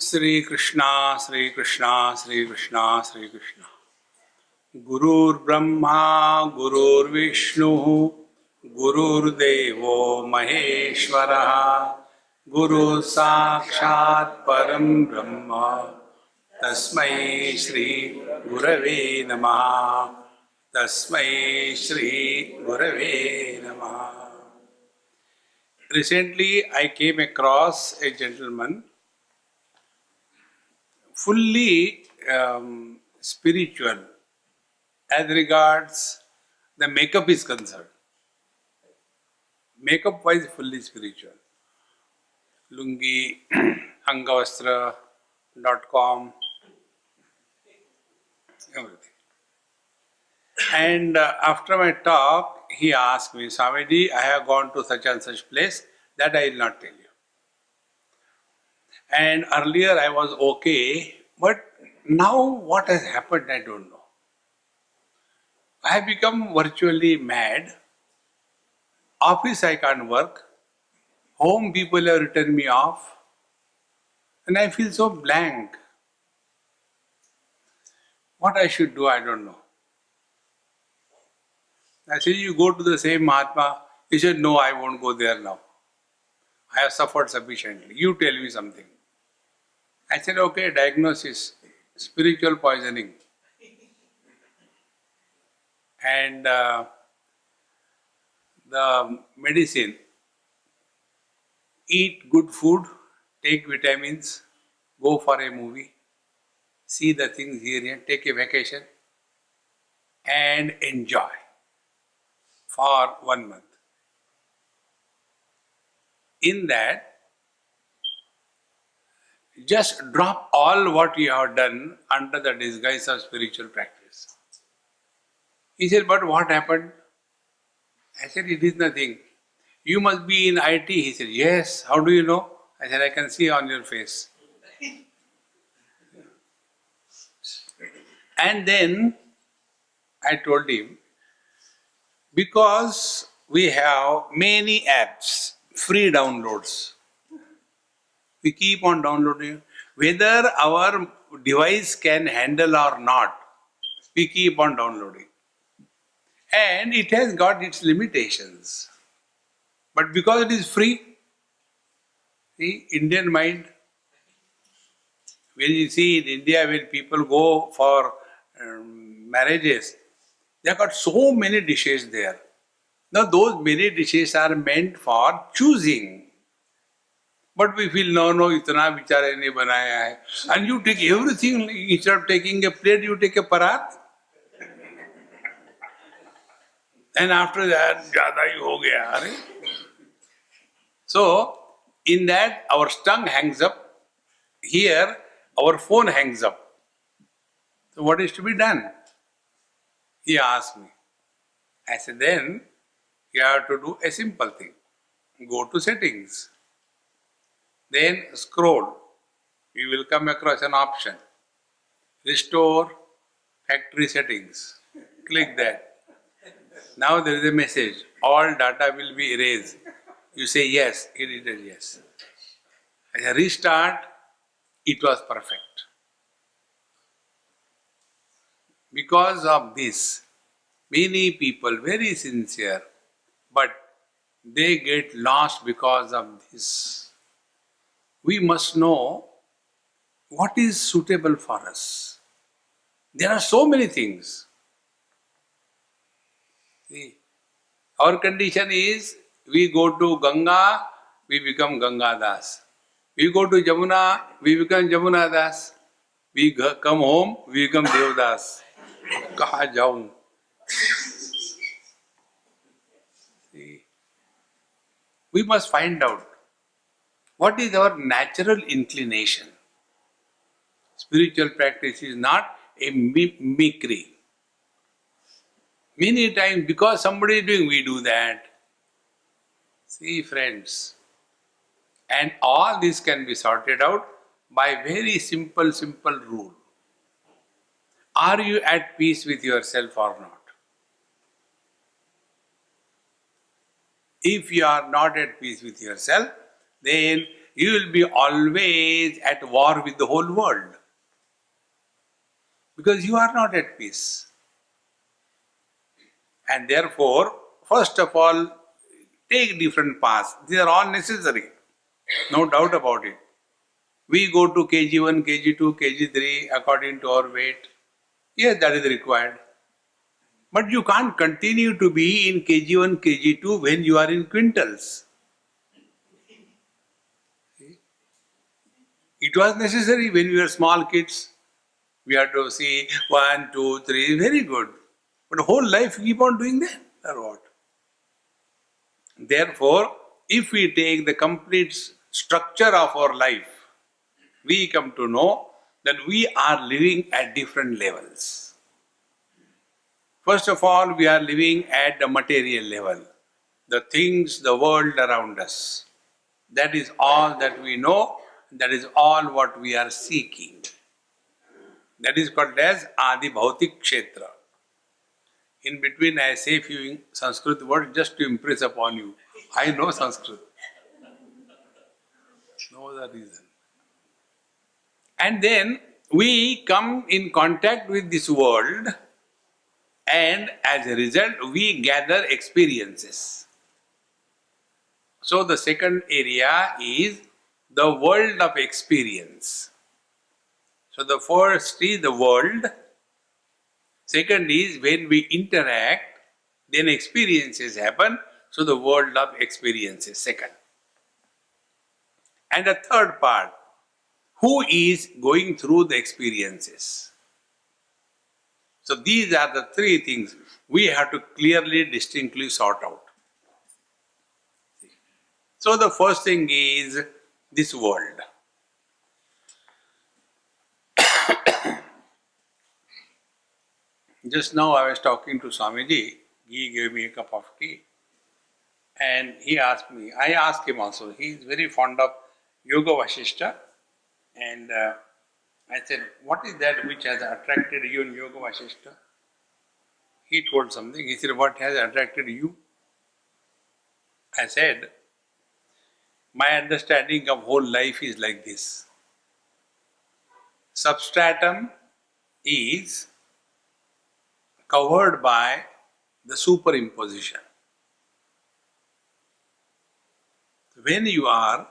Sri Krishna, Sri Krishna, Sri Krishna, Sri Krishna. Gurur Brahma, Gurur Vishnu, Gurur Devo Maheshwaraha, Guru Sakshat Param Brahma, Tasmai Shri Gurave Namaha, Tasmai Shri Gurave Namaha. Recently, I came across a gentleman fully spiritual as regards the makeup is concerned. Makeup wise, fully spiritual. Lungi, angavastra.com, everything. And after my talk, he asked me, Swamiji, I have gone to such and such place, that I will not tell you. And earlier I was okay, but now what has happened, I don't know. I have become virtually mad. Office I can't work. Home people have written me off. And I feel so blank. What I should do, I don't know. I said, you go to the same Mahatma. He said, no, I won't go there now. I have suffered sufficiently. You tell me something. I said, okay, diagnosis, spiritual poisoning. And the medicine, eat good food, take vitamins, go for a movie, see the things here, take a vacation, and enjoy for 1 month. In that, just drop all what you have done under the disguise of spiritual practice. He said, but what happened? I said, it is nothing. You must be in IT. He said, yes. How do you know? I said, I can see on your face. And then I told him, because we have many apps, free downloads, we keep on downloading. Whether our device can handle or not, we keep on downloading. And it has got its limitations. But because it is free, see, Indian mind, when you see in India, when people go for marriages, they have got so many dishes there. Now those many dishes are meant for choosing. But we feel, no, itna bichare ne banaya hai. And you take everything, instead of taking a plate, you take a parat. And after that, jada hi ho gaya. Are? So, in that, our tongue hangs up. Here, our phone hangs up. So what is to be done? He asked me. I said, then you have to do a simple thing. Go to settings. Then scroll. You will come across an option. Restore factory settings. Click that. Now there is a message. All data will be erased. You say yes. It is yes. As a restart, it was perfect. Because of this, many people very sincere, but they get lost because of this. We must know what is suitable for us. There are so many things. See, our condition is, we go to Ganga, we become Ganga Das. We go to Jamuna, we become Jamuna Das. We come home, we become Devdas. कहाँ जाऊं? We must find out what is our natural inclination. Spiritual practice is not a mimicry. Many times, because somebody is doing, we do that. See, friends, and all this can be sorted out by very simple rule. Are you at peace with yourself or not? If you are not at peace with yourself, then you will be always at war with the whole world. Because you are not at peace. And therefore, first of all, take different paths. These are all necessary. No doubt about it. We go to KG1, KG2, KG3 according to our weight. Yes, that is required. But you can't continue to be in KG1, KG2 when you are in quintals. It was necessary when we were small kids. We had to see 1, 2, 3, very good. But whole life you keep on doing that, or what? Therefore, if we take the complete structure of our life, we come to know that we are living at different levels. First of all, we are living at the material level, the things, the world around us. That is all that we know, that is all what we are seeking. That is called as Adi Bhautik Kshetra. In between, I say a few Sanskrit words just to impress upon you. I know Sanskrit. No other reason. And then we come in contact with this world, and as a result, we gather experiences. So the second area is the world of experience. So the first is the world. Second is when we interact, then experiences happen. So the world of experiences, second. And the third part, who is going through the experiences? So these are the three things we have to clearly, distinctly sort out. So the first thing is this world. Just now I was talking to Swamiji. He gave me a cup of tea. And he asked me, I asked him also, he is very fond of Yoga Vasishta. And I said, what is that which has attracted you in Yoga Vasishta? He told something. He said, what has attracted you? I said, my understanding of whole life is like this. Substratum is covered by the superimposition. When you are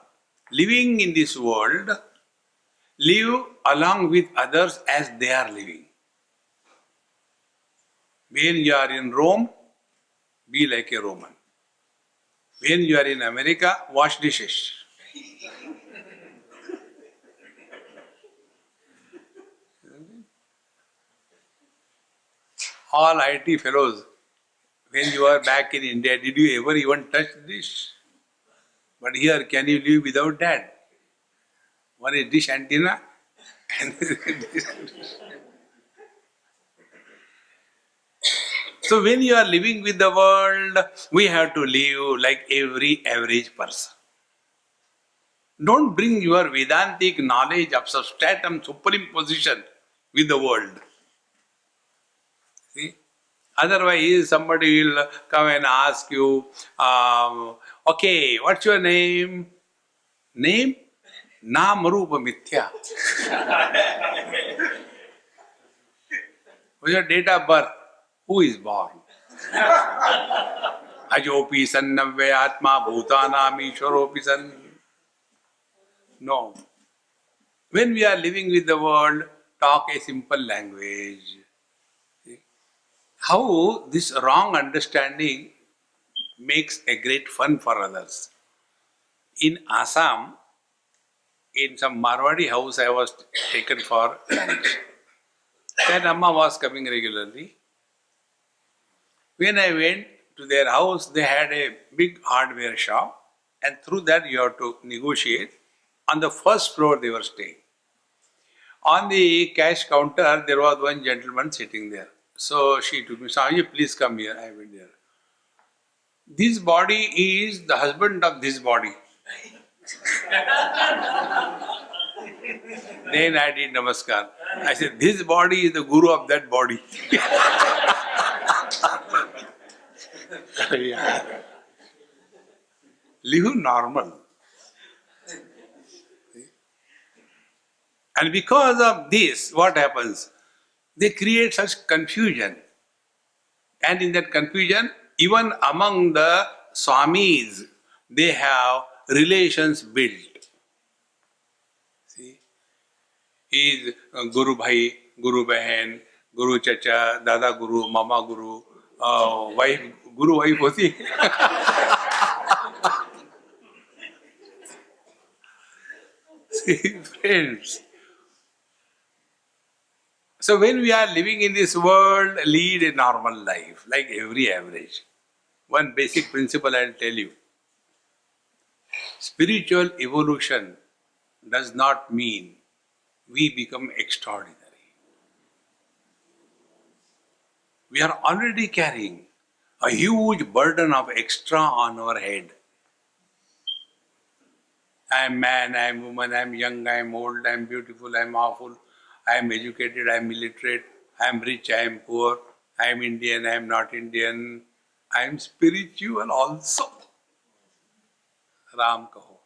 living in this world, live along with others as they are living. When you are in Rome, be like a Roman. When you are in America, wash dishes. All IT fellows, when you are back in India, did you ever even touch dish? But here, can you live without that? One is dish antenna, and so when you are living with the world, we have to live like every average person. Don't bring your Vedantic knowledge of substratum superimposition with the world. See? Otherwise, somebody will come and ask you, okay, what's your name? Name? Naam Rupa Mithya. What's your date of birth? Who is born? Ajopi sannavya atma bhutanam ishwaropi san. No. When we are living with the world, talk a simple language. How this wrong understanding makes a great fun for others. In Assam, in some Marwadi house, I was taken for lunch. That Amma was coming regularly. When I went to their house, they had a big hardware shop, and through that you have to negotiate. On the first floor they were staying. On the cash counter, there was one gentleman sitting there. So she took me, Swami, please come here. I went there. This body is the husband of this body. Then I did namaskar. I said, this body is the guru of that body. Yeah. Live normal. And because of this, what happens? They create such confusion. And in that confusion, even among the Swamis, they have relations built. See, he is Guru Bhai, Guru Bahan, Guru Chacha, Dada Guru, Mama Guru, wife, Guru wife hoti. See, friends. So when we are living in this world, lead a normal life, like every average. One basic principle I'll tell you. Spiritual evolution does not mean we become extraordinary. We are already carrying a huge burden of extra on our head. I am man, I am woman, I am young, I am old, I am beautiful, I am awful, I am educated, I am illiterate, I am rich, I am poor, I am Indian, I am not Indian, I am spiritual also. Ram kaho.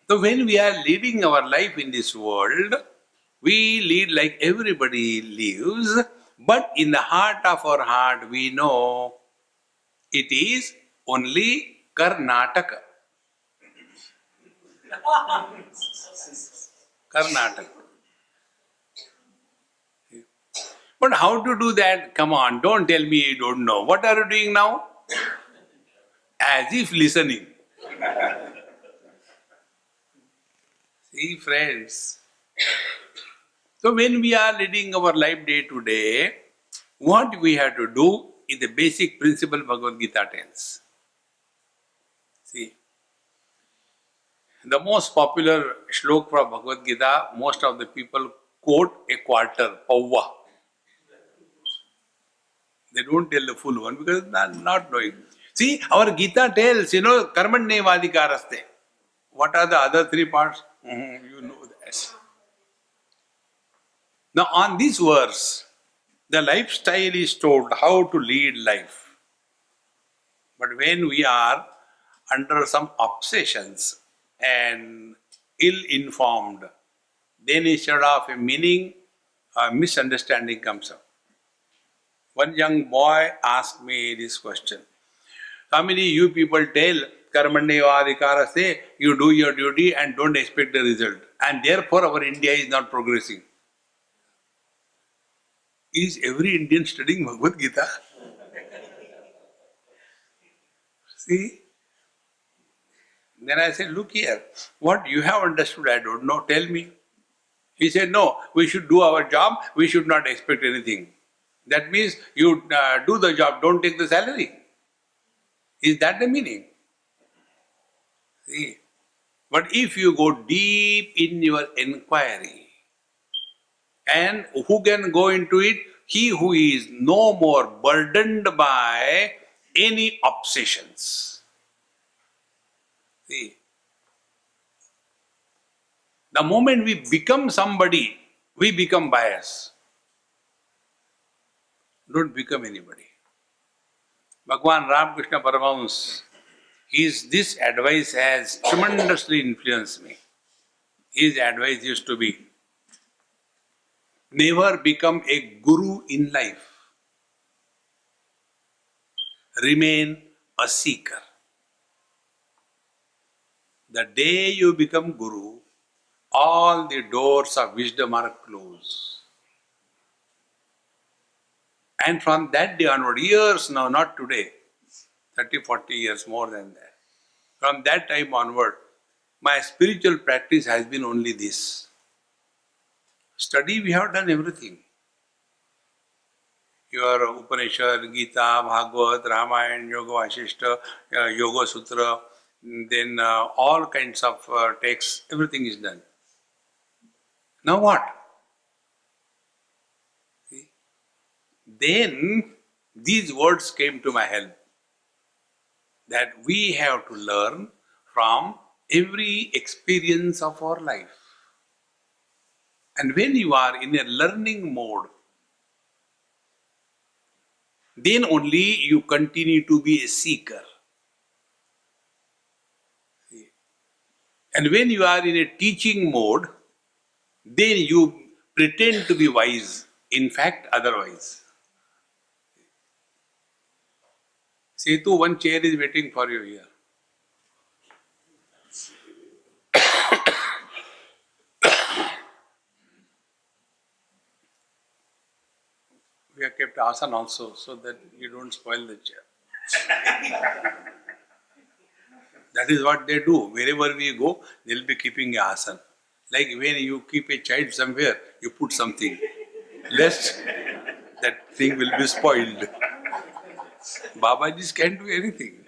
So when we are leading our life in this world, we lead like everybody lives, but in the heart of our heart we know it is only Karnataka. Karnataka. But how to do that? Come on, don't tell me you don't know. What are you doing now? As if listening. See, friends. So when we are leading our life day to day, what we have to do is the basic principle Bhagavad Gita tells. See, the most popular shlok from Bhagavad Gita, most of the people quote a quarter, Pavva. They don't tell the full one because they are not knowing. See, our Gita tells, karmanyevadikaraste. What are the other three parts? You know that. Now, on this verse, the lifestyle is told how to lead life. But when we are under some obsessions and ill-informed, then instead of a meaning, a misunderstanding comes up. One young boy asked me this question. Swamiji, you people tell karmanyevadikaraste, you do your duty and don't expect the result. And therefore our India is not progressing. Is every Indian studying Bhagavad Gita? See? Then I said, look here, what you have understood I don't know, tell me. He said, no, we should do our job, we should not expect anything. That means you do the job, don't take the salary. Is that the meaning? See? But if you go deep in your inquiry, and who can go into it? He who is no more burdened by any obsessions. See? The moment we become somebody, we become biased. Don't become anybody. Bhagwan Ramakrishna Paramahamsa, this advice has tremendously influenced me. His advice used to be, never become a guru in life. Remain a seeker. The day you become guru, all the doors of wisdom are closed. And from that day onward, years now, not today, 30, 40 years, more than that. From that time onward, my spiritual practice has been only this. Study, we have done everything. Your Upanishad, Gita, Bhagavad, Ramayana, Yoga Vasishta, Yoga Sutra, then all kinds of texts, everything is done. Now what? See? Then these words came to my help, that we have to learn from every experience of our life. And when you are in a learning mode, then only you continue to be a seeker. See? And when you are in a teaching mode, then you pretend to be wise, in fact, otherwise. Setu, one chair is waiting for you here. We have kept asana also so that you don't spoil the chair. That is what they do. Wherever we go, they'll be keeping a asana. Like when you keep a child somewhere, you put something. Lest that thing will be spoiled. Babajis can't do anything.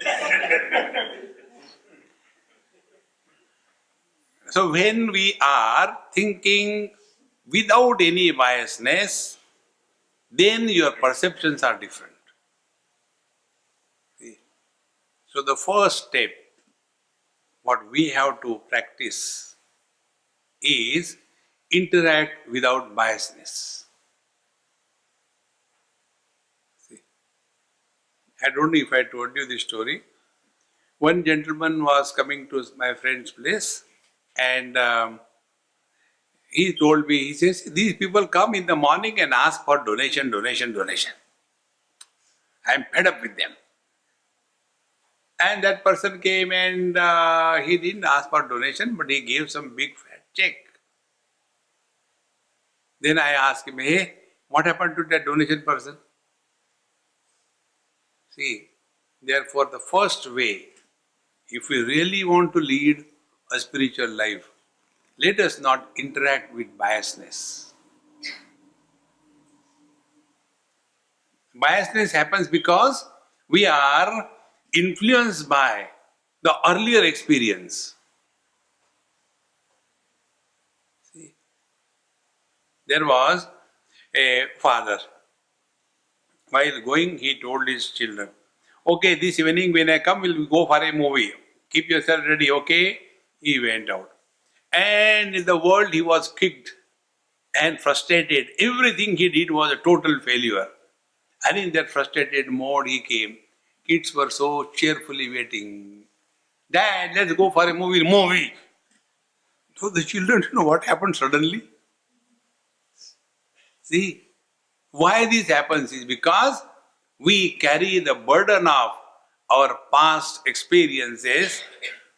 So when we are thinking without any biasness, then your perceptions are different. See? So the first step, what we have to practice is interact without biasness. See? I don't know if I told you this story. One gentleman was coming to my friend's place and he told me, he says, these people come in the morning and ask for donation. I'm fed up with them. And that person came and he didn't ask for donation, but he gave some big fat check. Then I asked him, hey, what happened to that donation person? See, therefore the first way, if we really want to lead a spiritual life, let us not interact with biasness. Biasness happens because we are influenced by the earlier experience. See, there was a father. While going, he told his children, okay, this evening when I come, we'll go for a movie. Keep yourself ready, okay? He went out. And in the world, he was kicked and frustrated. Everything he did was a total failure. And in that frustrated mode, he came. Kids were so cheerfully waiting. Dad, let's go for a movie. So the children, what happened suddenly? See, why this happens is because we carry the burden of our past experiences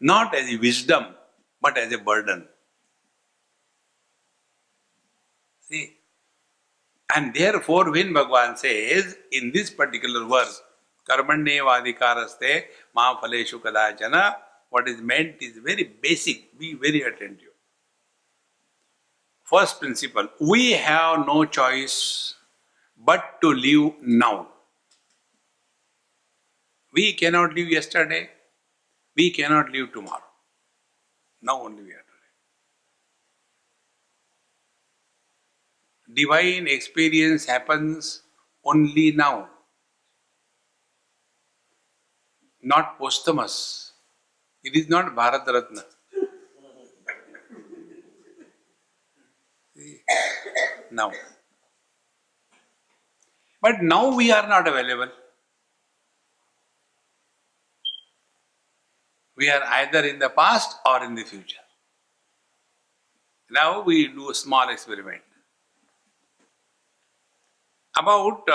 not as a wisdom, but as a burden. See? And therefore, when Bhagavan says in this particular verse, Karmanyevadhikaraste ma phaleshu kadachana, what is meant is very basic. Be very attentive. First principle, we have no choice but to live now. We cannot live yesterday. We cannot live tomorrow. Now only we are today. Divine experience happens only now. Not posthumous. It is not Bharat Ratna. See? Now. But now we are not available. We are either in the past or in the future. Now we do a small experiment. About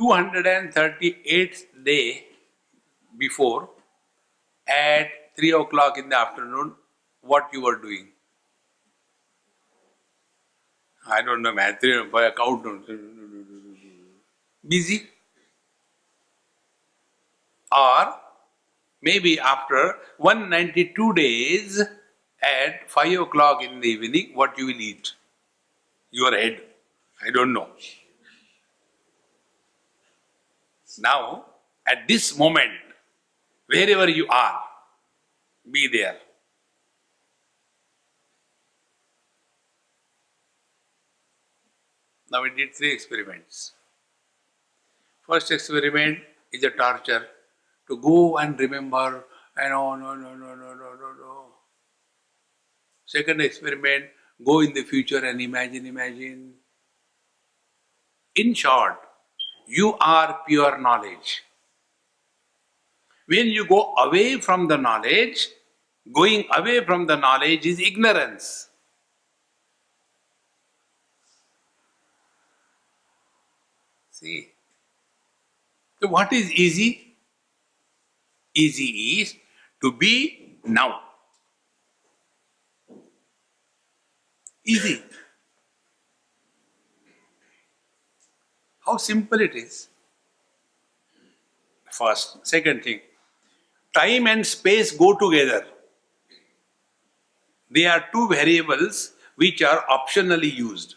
238th day before, at 3 o'clock in the afternoon, what you were doing? I don't know, man. By a countdown. Busy? Or maybe after 192 days at 5 o'clock in the evening, what you will eat? Your head. I don't know. Now, at this moment, wherever you are, be there. Now we did 3 experiments. First experiment is a torture. To go and remember, no. Second experiment, go in the future and imagine. In short, you are pure knowledge. When you go away from the knowledge, Going away from the knowledge is ignorance. See? So what is easy? Easy is to be now. Easy. How simple it is. First. Second thing, time and space go together. They are two variables which are optionally used.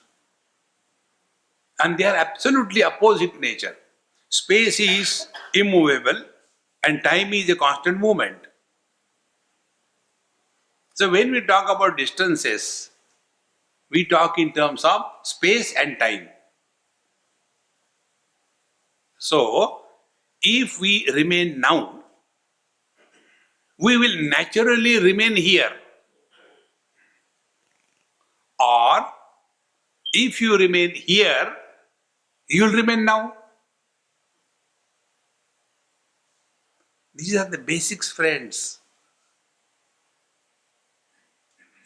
And they are absolutely opposite nature. Space is immovable and time is a constant movement. So when we talk about distances, we talk in terms of space and time. So, if we remain now, we will naturally remain here. Or, if you remain here, you will remain now. These are the basics, friends.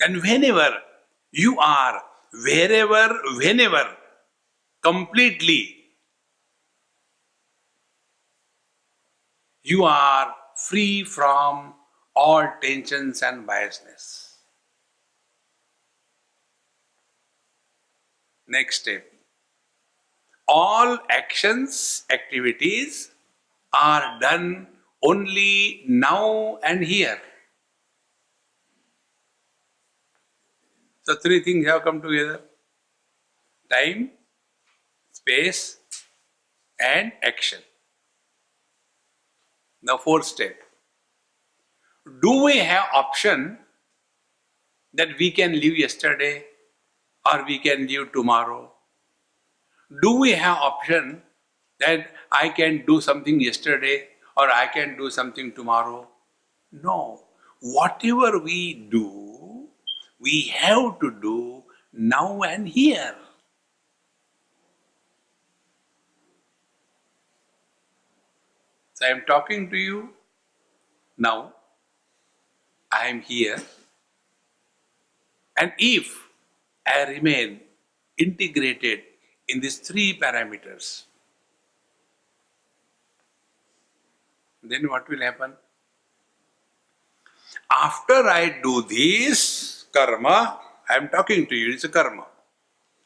And whenever you are, wherever, whenever, completely, you are free from all tensions and biasness. Next step. All actions, activities are done only now and here. So three things have come together. Time, space, and action. Now fourth step. Do we have option that we can live yesterday or we can live tomorrow? Do we have option that I can do something yesterday or I can do something tomorrow? No. Whatever we do, we have to do now and here. So I am talking to you now. I am here. And if I remain integrated in these three parameters, then what will happen? After I do this karma, I am talking to you, it's a karma.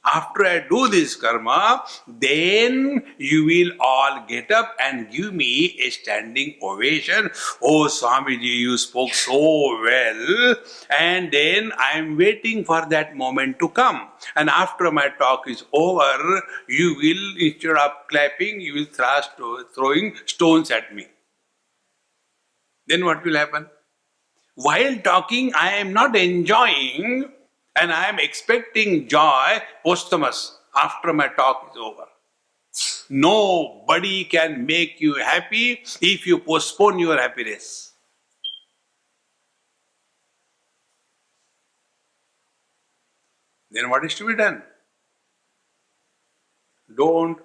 After I do this karma, then you will all get up and give me a standing ovation. Oh, Swamiji, you spoke so well. And then I am waiting for that moment to come. And after my talk is over, you will, instead of clapping, you will throwing stones at me. Then what will happen? While talking, I am not enjoying and I am expecting joy posthumous after my talk is over. Nobody can make you happy if you postpone your happiness. Then what is to be done? Don't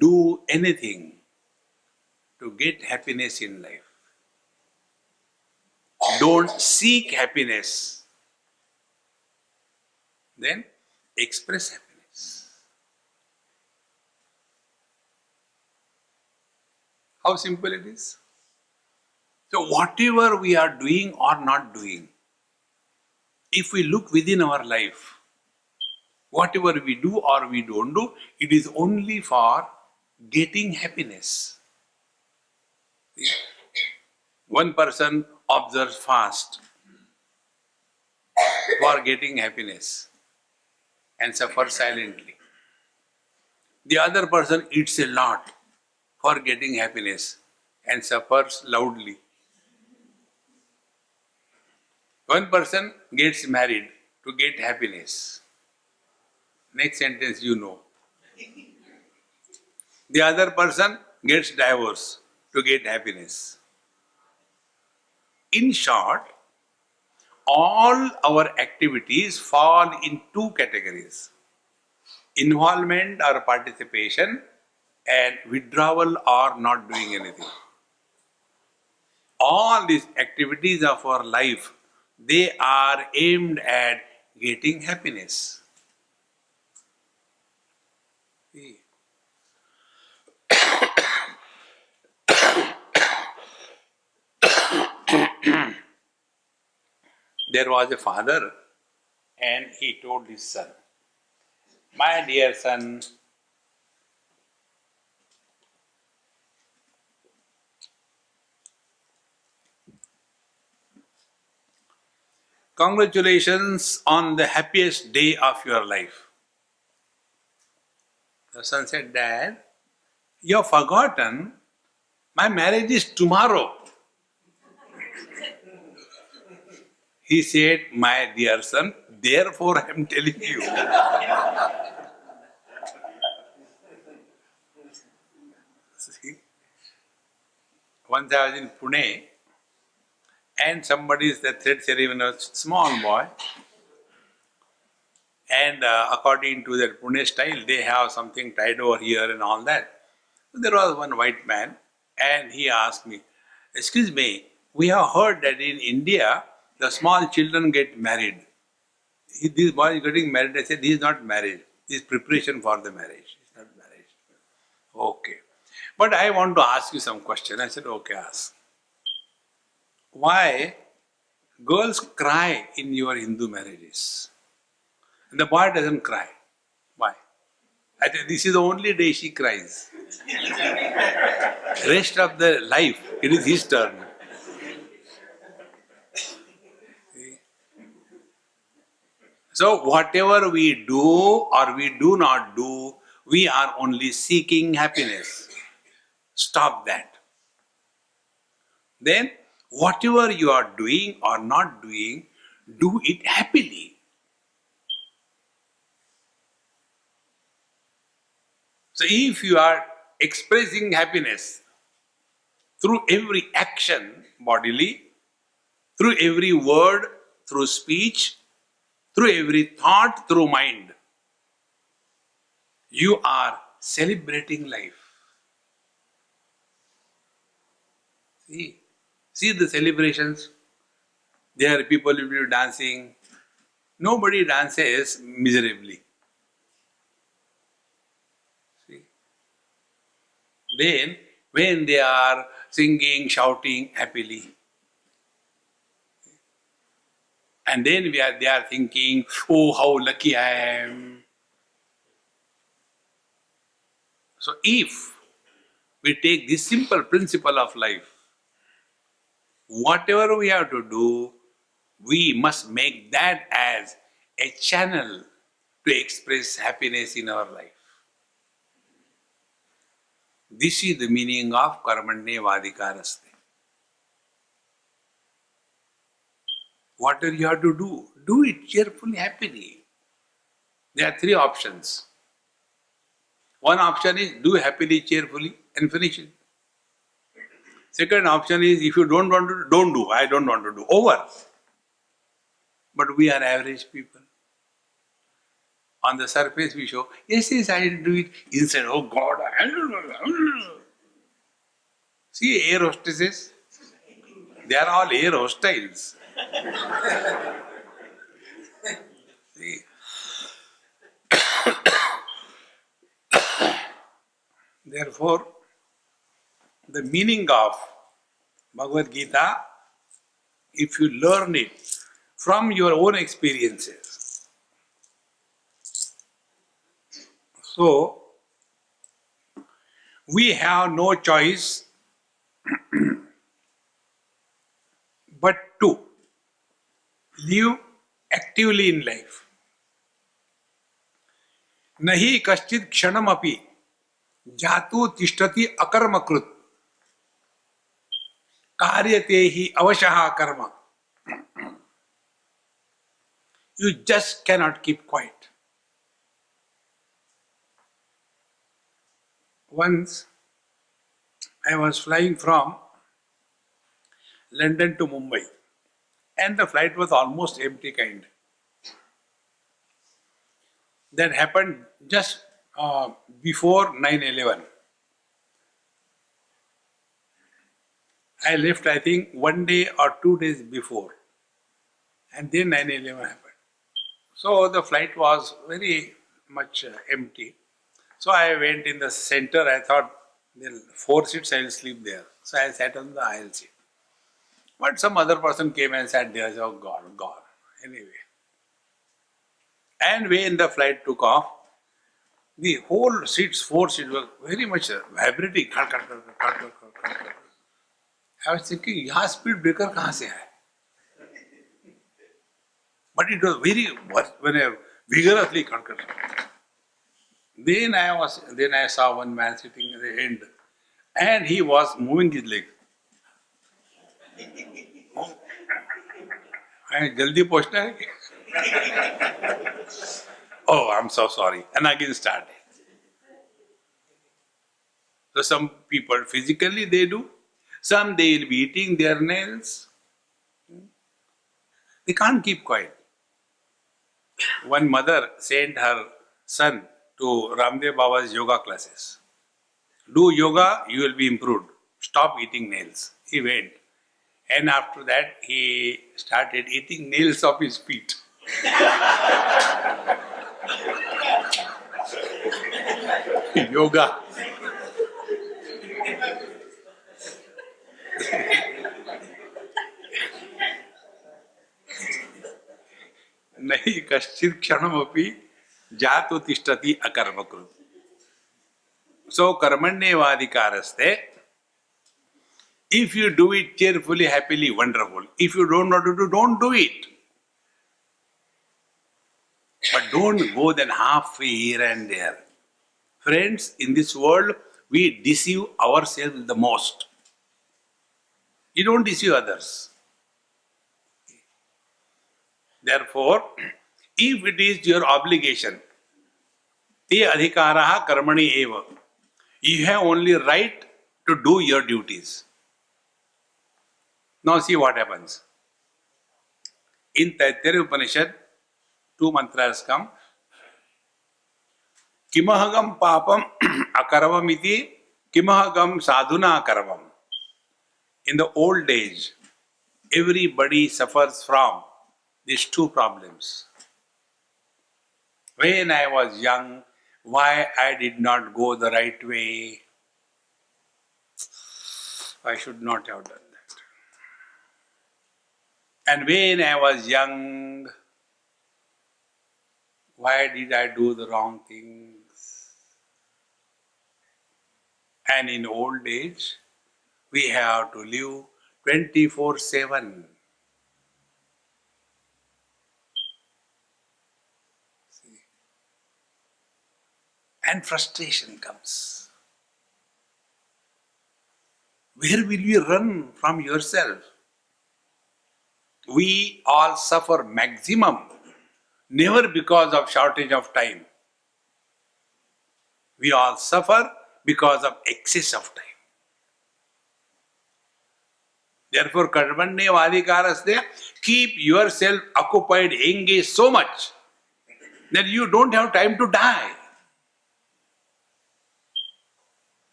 do anything to get happiness in life. Don't seek happiness. Then express happiness. How simple it is? So whatever we are doing or not doing, if we look within our life, whatever we do or we don't do, it is only for getting happiness. One person observes fast for getting happiness and suffers silently. The other person eats a lot for getting happiness and suffers loudly. One person gets married to get happiness. Next sentence you know. The other person gets divorced to get happiness. In short, all our activities fall in two categories: involvement or participation, and withdrawal or not doing anything. All these activities of our life, they are aimed at getting happiness. See, there was a father and he told his son, "My dear son, congratulations on the happiest day of your life." The son said, "Dad, you have forgotten my marriage is tomorrow." He said, "My dear son, therefore I am telling you." See, once I was in Pune and somebody is the thread ceremony was small boy, and according to their Pune style, they have something tied over here and all that. So there was one white man, and he asked me, "Excuse me, we have heard that in India the small children get married. This boy is getting married." I said, "This is not marriage. This is preparation for the marriage. It's not marriage." "Okay. But I want to ask you some question." I said, "Okay, ask." "Why girls cry in your Hindu marriages? And the boy doesn't cry. Why?" I said, "This is the only day she cries. Rest of the life, it is his turn." So whatever we do or we do not do, we are only seeking happiness. Stop that. Then whatever you are doing or not doing, do it happily. So if you are expressing happiness through every action bodily, through every word, through speech, through every thought, through mind, you are celebrating life. See the celebrations. There are people will be dancing. Nobody dances miserably. See? Then, when they are singing, shouting happily, and then they are thinking, "Oh, how lucky I am." So, if we take this simple principle of life, whatever we have to do, we must make that as a channel to express happiness in our life. This is the meaning of karmanye vadikaraste. Whatever you have to do it cheerfully, happily. There are three options. One option is do happily, cheerfully, and finish it. Second option is if you don't want to do, don't do. I don't want to do. Over. But we are average people. On the surface we show, yes, I will do it. Inside, oh God, I don't know. See, air hostesses, they are all air hostiles. See? Therefore, the meaning of Bhagavad Gita, if you learn it from your own experiences, so we have no choice but to live actively in life. Nahi kaschid kshanam api jatu tishtati akarmakrut karyate hi avashaha karma. You just cannot keep quiet. Once I was flying from London to Mumbai, and the flight was almost empty kind. That happened just before 9/11. I left, I think, 1 day or 2 days before. And then 9/11 happened. So the flight was very much empty. So I went in the center. I thought, the 4 seats I will sleep there. So I sat on the aisle seat. But some other person came and sat there. I said, oh God, God. Anyway. And when the flight took off, the whole seats, 4 seats, were very much vibrating. I was thinking, यहाँ speed breaker कहाँ से है? But it was very vigorously. Then I saw one man sitting at the end, and he was moving his leg. I जल्दी पहुंचना है. Oh, I'm so sorry. And again started. So some people physically they do, some they will be eating their nails. They can't keep quiet. One mother sent her son to Ramdev Baba's yoga classes. Do yoga, you will be improved. Stop eating nails. He went. And after that, he started eating nails of his feet. Yoga. नहीं कश्चित् क्षणमपि जातु तिष्ठति अकर्मकृत्. So कर्मण्येवाधिकारस्ते. If you do it cheerfully, happily, wonderful. If you don't want to do, don't do it. But don't go then halfway here and there. Friends, in this world, we deceive ourselves the most. You don't deceive others. Therefore, if it is your obligation, te adhikaraha karmani eva, you have only right to do your duties. Now see what happens. In Taittiriya Upanishad, 2 mantras come. Kimahagam papam akaravam iti, kimahagam sadhuna akaravam. In the old age, everybody suffers from these 2 problems. When I was young, why I did not go the right way? I should not have done that. And when I was young, why did I do the wrong things? And in old age, we have to live 24/7. See? And frustration comes. Where will you run from yourself? We all suffer maximum, never because of shortage of time. We all suffer because of excess of time. Therefore, karmanyavadhikaraste, keep yourself occupied, engaged so much that you don't have time to die.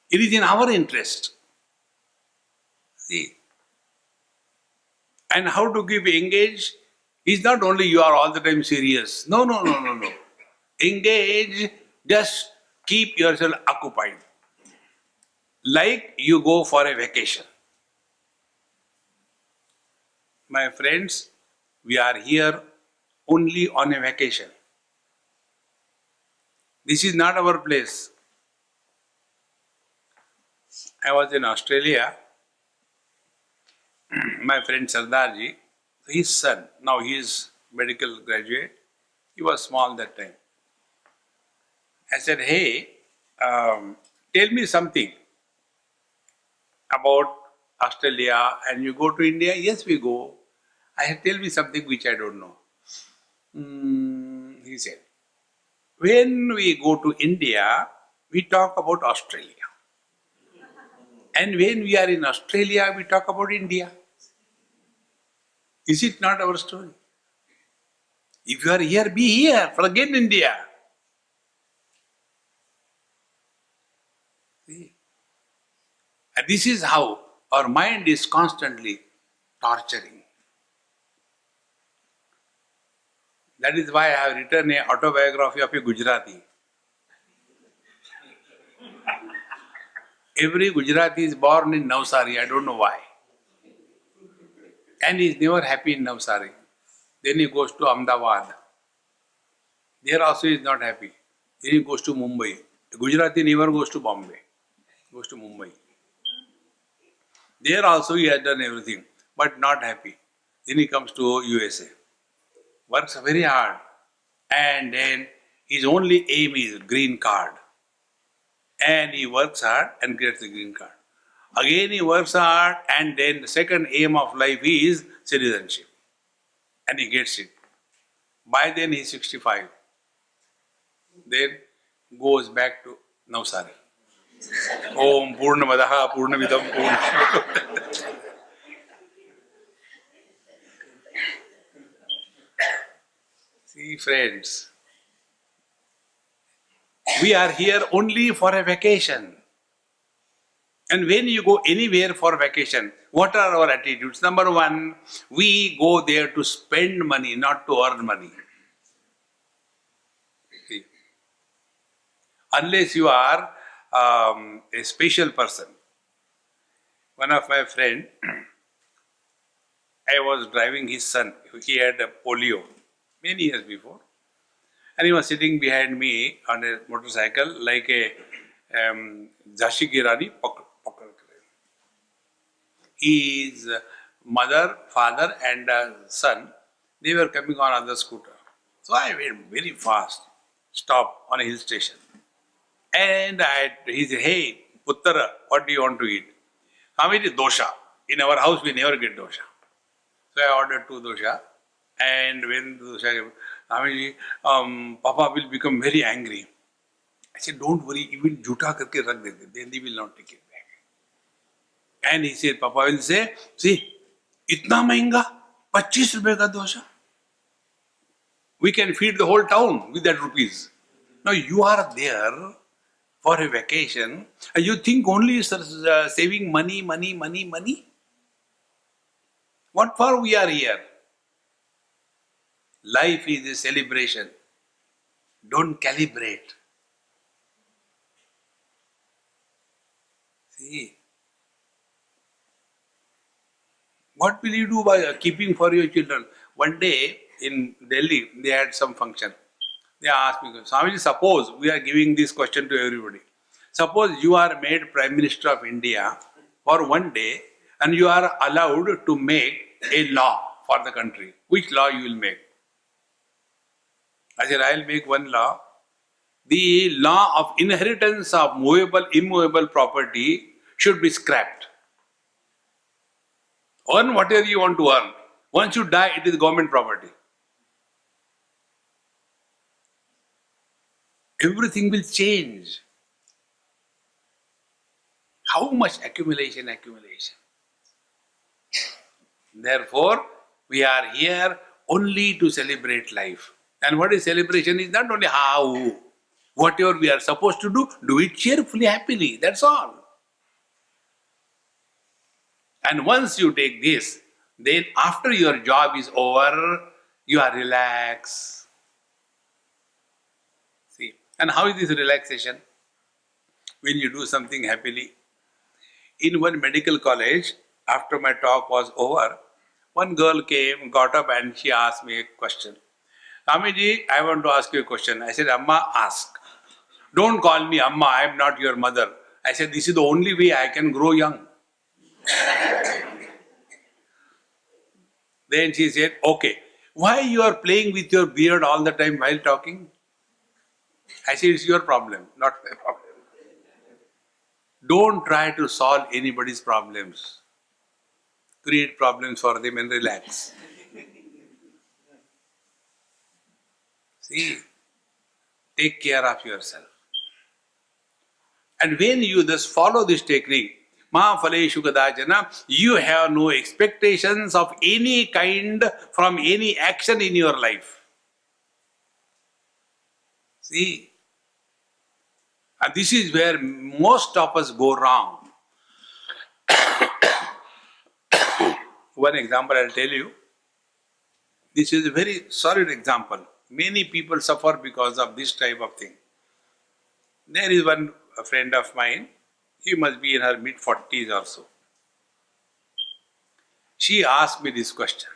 It is in our interest. See. And how to keep engaged is not only you are all the time serious. No. Engage, just keep yourself occupied. Like you go for a vacation. My friends, we are here only on a vacation. This is not our place. I was in Australia. My friend Sardarji, his son, now he is medical graduate, he was small that time. I said, hey, tell me something about Australia, and you go to India? Yes, we go. I said, tell me something which I don't know. He said, when we go to India, we talk about Australia. And when we are in Australia, we talk about India. Is it not our story? If you are here, be here. Forget India. See? And this is how Our mind is constantly torturing. That is why I have written an autobiography of a Gujarati. Every Gujarati is born in Navsari, I don't know why. And he is never happy in Navsari. Then he goes to Ahmedabad. There also he is not happy. Then he goes to Mumbai. The Gujarati never goes to Bombay. He goes to Mumbai. There also he has done everything, but not happy. Then he comes to USA. Works very hard. And then his only aim is green card. And he works hard and gets the green card. Again he works hard and then the second aim of life is citizenship. And he gets it. By then he is 65. Then goes back to Navsari. Om Purnamadaha Purnamidam Purnam. See friends, we are here only for a vacation. And when you go anywhere for vacation, what are our attitudes? Number one, we go there to spend money, not to earn money. See? Unless you are a special person. One of my friend, I was driving his son. He had a polio many years before. And he was sitting behind me on a motorcycle like a Jhashi ki Rani. His mother, father and son, they were coming on other scooter. So I went very fast, stopped on a hill station. And he said, hey, Puttara, what do you want to eat? Swami, dosha. In our house we never get dosha. So I ordered 2 dosha. And when the dosha came, Swami, Papa will become very angry. I said, don't worry, he will juta karke rakh dete, then he will not take it back. And he said, Papa will say, see, itna mahenga, 25 rupees ka dosha. We can feed the whole town with that rupees. Now you are there for a vacation and you think only saving money. What for we are here? Life is a celebration. Don't calibrate. See, what will you do by keeping for your children? One day in Delhi, they had some function. They asked me, Swamiji, suppose we are giving this question to everybody. Suppose you are made Prime Minister of India for one day and you are allowed to make a law for the country. Which law you will make? I said, I will make one law. The law of inheritance of movable, immovable property should be scrapped. Earn whatever you want to earn. Once you die, it is government property. Everything will change. How much accumulation? Therefore, we are here only to celebrate life. And what is celebration is not only how, whatever we are supposed to do it cheerfully, happily, that's all. And once you take this, then after your job is over, you are relaxed. See, and how is this relaxation? When you do something happily. In one medical college, after my talk was over, one girl came, got up and she asked me a question. Swamiji, I want to ask you a question. I said, Amma, ask. Don't call me Amma, I am not your mother. I said, this is the only way I can grow young. Then she said, okay, why you are playing with your beard all the time while talking? I said, it's your problem, not my problem. Don't try to solve anybody's problems. Create problems for them and relax. See, take care of yourself. And when you thus follow this technique, Ma Phaleshu Kadachana, you have no expectations of any kind from any action in your life. See, and this is where most of us go wrong. One example I'll tell you. This is a very solid example. Many people suffer because of this type of thing. There is one a friend of mine, he must be in her mid-40s or so. She asked me this question,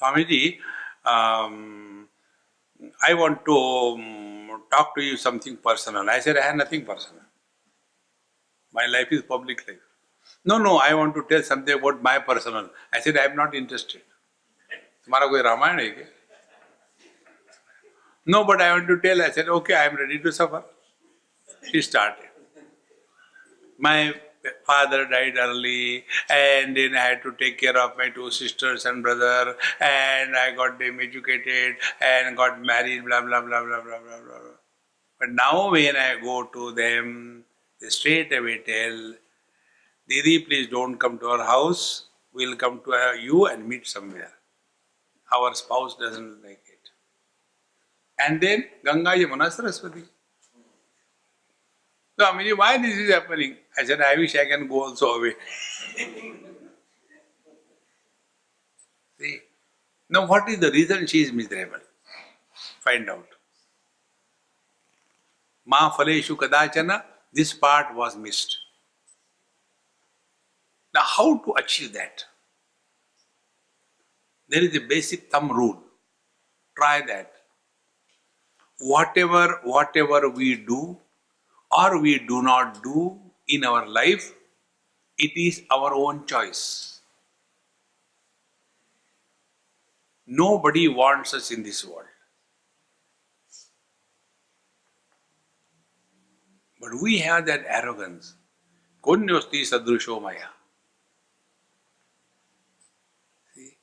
Swamiji, I want to talk to you something personal. I said, I have nothing personal. My life is public life. No, I want to tell something about my personal. I said, I am not interested. तुम्हारा कोई रामायण है क्या? No, but I want to tell. I said, okay, I am ready to suffer. She started. My father died early, and then I had to take care of my two sisters and brother, and I got them educated and got married, blah, blah, blah, blah, blah, blah, blah. But now when I go to them, they straight away tell, Didi, please don't come to our house. We'll come to you and meet somewhere. Our spouse doesn't like it. And then Ganga, Yamuna, Saraswati. So, I mean, why this is happening? I said, I wish I can go also away. See? Now, what is the reason she is miserable? Find out. Ma phaleshu kadachana, this part was missed. Now, how to achieve that? There is a basic thumb rule. Try that. Whatever we do or we do not do in our life, it is our own choice. Nobody wants us in this world. But we have that arrogance. Kunyosti sadrusho maya. See?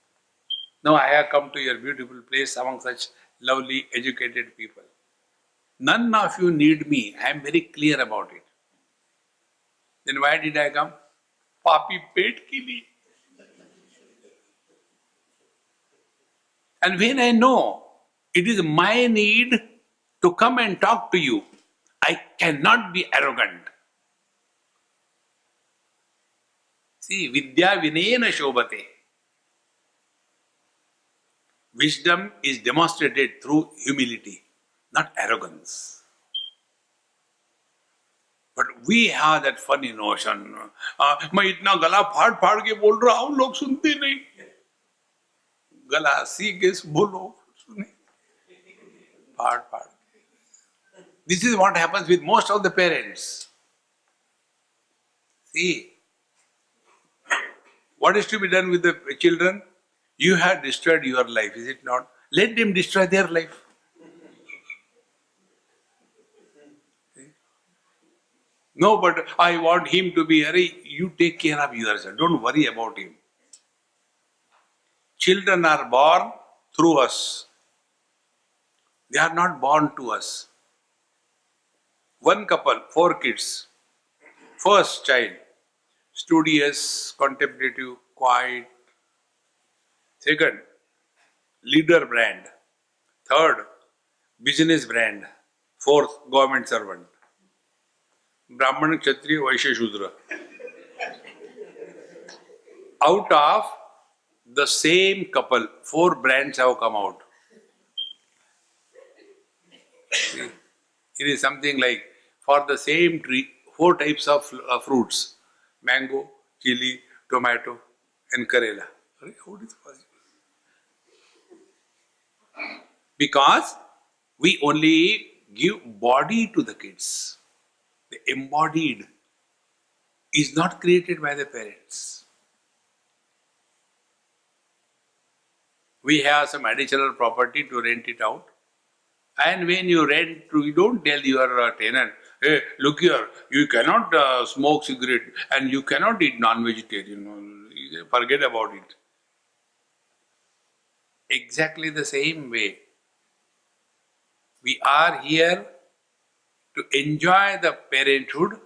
Now I have come to your beautiful place among such lovely, educated people. None of you need me. I am very clear about it. Then why did I come? Papi pet ke liye. And when I know it is my need to come and talk to you, I cannot be arrogant. See, vidya vinena shobhate. Wisdom is demonstrated through humility, not arrogance. But we have that funny notion. मैं इतना गला फाड़ के बोल रहा हूँ, लोग सुनते नहीं. गला सीके बोलो, सुने. फाड़. This is what happens with most of the parents. See, what is to be done with the children? You have destroyed your life, is it not? Let them destroy their life. No, but I want him to be hurry. You take care of yourself. Don't worry about him. Children are born through us. They are not born to us. One couple, 4 kids. First child, studious, contemplative, quiet. Second, leader brand. Third, business brand. Fourth, government servant. Brahman, Kshatriya, Vaishya, Shudra. Out of the same couple, 4 brands have come out. See, it is something like, for the same tree, 4 types of fruits. Mango, chili, tomato and Karela. How it is possible? Because we only give body to the kids. The embodied is not created by the parents. We have some additional property to rent it out. And when you rent, you don't tell your tenant, hey, look here, you cannot smoke cigarette and you cannot eat non-vegetarian. Forget about it. Exactly the same way. We are here to enjoy the parenthood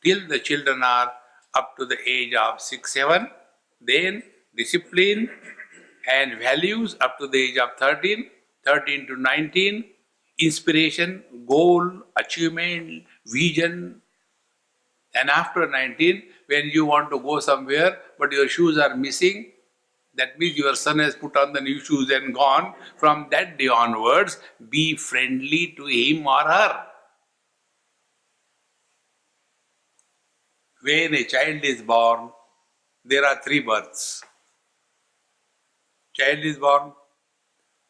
till the children are up to the age of 6, 7. Then discipline and values up to the age of 13, 13 to 19. Inspiration, goal, achievement, vision. And after 19, when you want to go somewhere but your shoes are missing, That means your son has put on the new shoes and gone. From that day onwards, be friendly to him or her. When a child is born, there are three births. Child is born,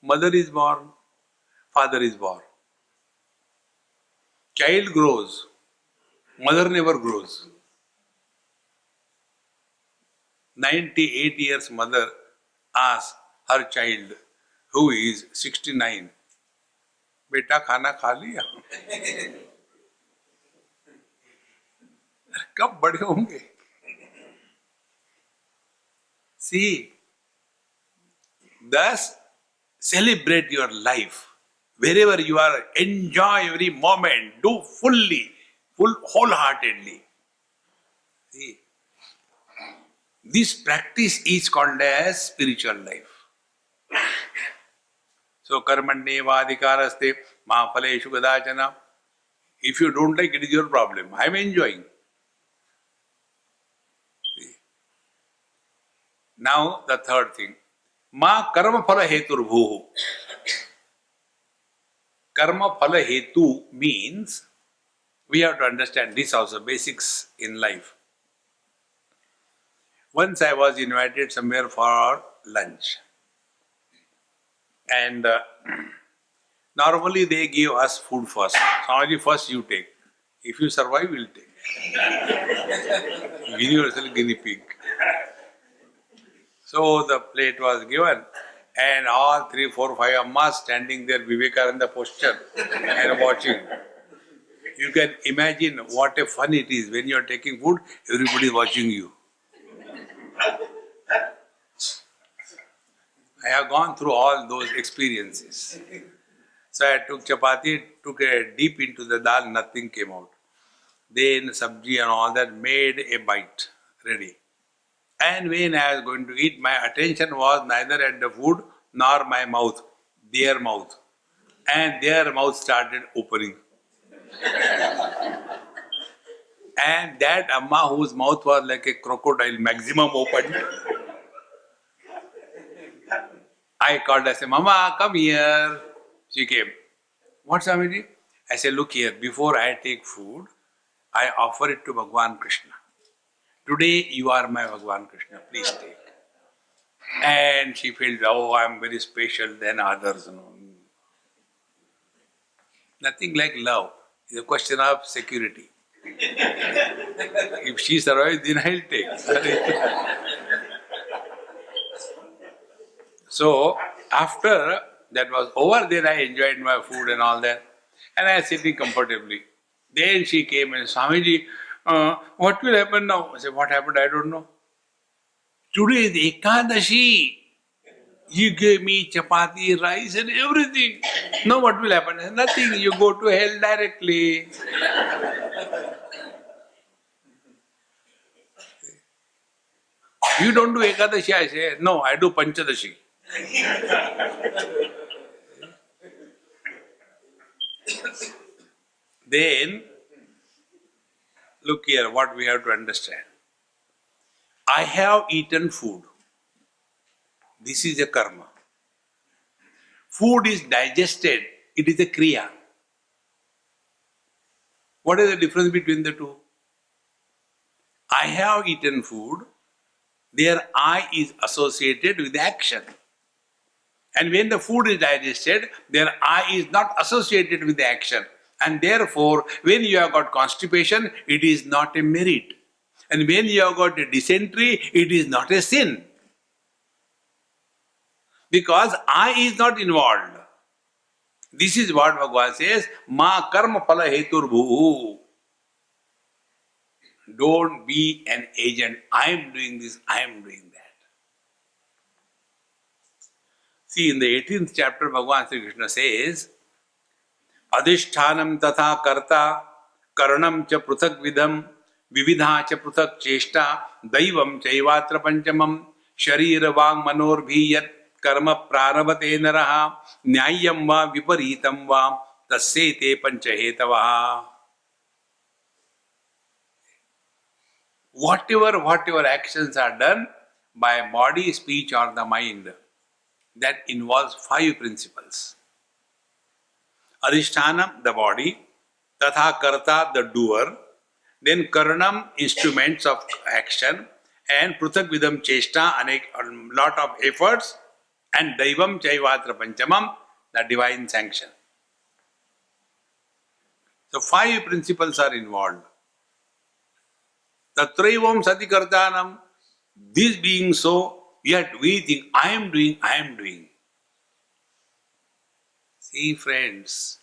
mother is born, father is born. Child grows, mother never grows. 98 years mother asks her child, who is 69, बेटा खाना खा लिया? कब बड़े होंगे? See, thus celebrate your life. Wherever you are, enjoy every moment. Do fully, wholeheartedly. See, this practice is called as spiritual life. So, karmanyeva adhikaraste ma phaleshu kadachana. If you don't like, it is your problem. I am enjoying. See. Now, the third thing. Ma karma phala hetur bhuhu. Karma phala hetu means, we have to understand this also, basics in life. Once I was invited somewhere for lunch. And normally they give us food first. Swami, first you take. If you survive, we'll take. Universal guinea pig. So the plate was given, and all 3, 4, 5 ammas standing there, Vivekananda posture, and watching. You can imagine what a fun it is when you are taking food, everybody is watching you. I have gone through all those experiences. So I took chapati, took a deep into the dal, nothing came out. Then sabji and all that, made a bite, ready. And when I was going to eat, my attention was neither at the food nor my mouth, their mouth. And their mouth started opening. And that amma whose mouth was like a crocodile, maximum opened. I called, I said, Mama, come here. She came. What's Swamiji? I said, look here, before I take food, I offer it to Bhagwan Krishna. Today you are my Bhagwan Krishna, please take. And she felt, oh, I am very special than others. No. Nothing like love. It's a question of security. If she survives, then I'll take. So, after that was over, then I enjoyed my food and all that. And I was sitting comfortably. Then she came and, Swamiji, what will happen now? I said, what happened? I don't know. Today is Ekadashi. You gave me chapati, rice and everything. Now what will happen? I said, nothing. You go to hell directly. You don't do Ekadashi? I say, no, I do Panchadashi. Then, look here, what we have to understand. I have eaten food. This is a karma. Food is digested. It is a kriya. What is the difference between the two? I have eaten food. Their I is associated with the action. And when the food is digested, their I is not associated with the action. And therefore, when you have got constipation, it is not a merit. And when you have got a dysentery, it is not a sin. Because I is not involved. This is what Bhagavan says, Ma karma phala hetur bhu. Don't be an agent. I am doing this, I am doing that. See, in the 18th chapter, Bhagavan Sri Krishna says, Adhishthanam tatha karta, karanam cha pruthak vidham, vividha cha pruthak cheshta, daivam chaivatra panchamam, sharira vang manor bhiyat, karma prarabate naraha, nyayam va viparitam va, tasyete panchahetavaha. Whatever actions are done, by body, speech or the mind. That involves 5 principles. Adhisthana, the body, Tatha Karta, the doer, then Karanam, instruments of action, and Pruthak Vidam Cheshta, a lot of efforts, and Daivam Chaivatra Panchamam, the divine sanction. So 5 principles are involved. Tatraivam Sati Kartanam, this being so, yet we think, I am doing. See, friends,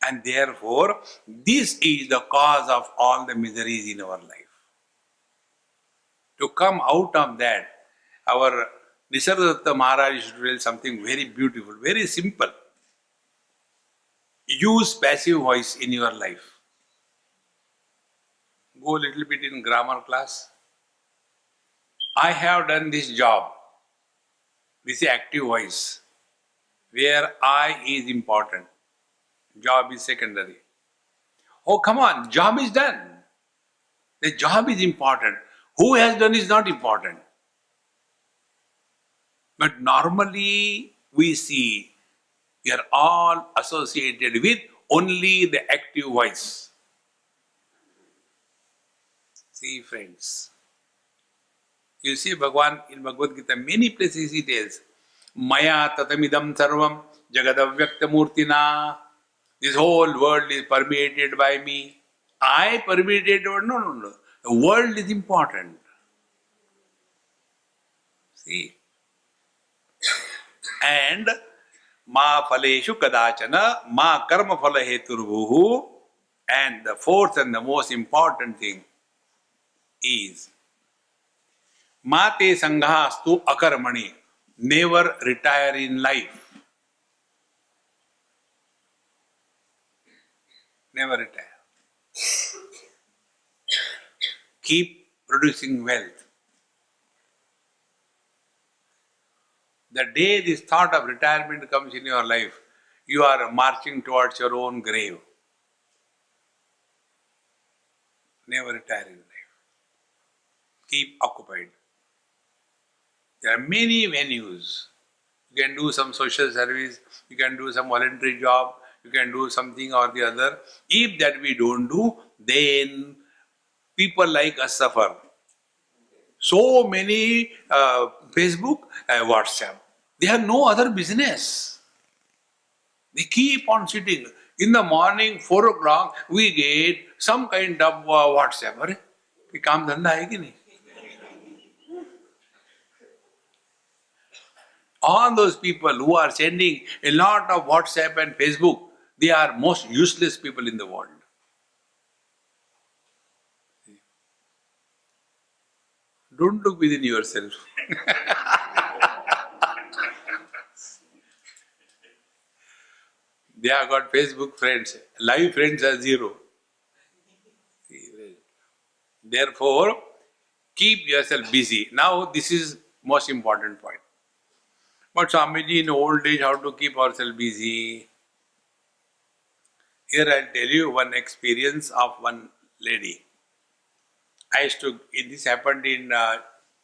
and therefore, this is the cause of all the miseries in our life. To come out of that, our Nisargadatta Maharaj used to tell something very beautiful, very simple. Use passive voice in your life. Go a little bit in grammar class. I have done this job. This is active voice, where I is important. Job is secondary. Oh, come on, job is done. The job is important. Who has done is not important. But normally we see we are all associated with only the active voice. See, friends, you see Bhagavan in Bhagavad Gita, many places he tells, Maya tatamidam sarvam jagadavyakta murtina. This whole world is permeated by me. I permeated the world. No. The world is important. See. And ma phaleshu kadachana ma karma phala heturvuhu. And the fourth and the most important thing is Mate sanghastu akarmani. Never retire in life. Never retire. Keep producing wealth. The day this thought of retirement comes in your life, you are marching towards your own grave. Never retire in life. Keep occupied. There are many venues. You can do some social service, you can do some voluntary job, you can do something or the other. If that we don't do, then people like us suffer. So many Facebook, WhatsApp, they have no other business. They keep on sitting. In the morning, 4 o'clock, we get some kind of WhatsApp. अरे, ये काम धंधा है कि नहीं? All those people who are sending a lot of WhatsApp and Facebook, they are most useless people in the world. Don't look within yourself. They have got Facebook friends. Live friends are 0. Therefore, keep yourself busy. Now, this is most important point. But Swamiji, in old age, how to keep ourselves busy? Here I'll tell you one experience of one lady. This happened in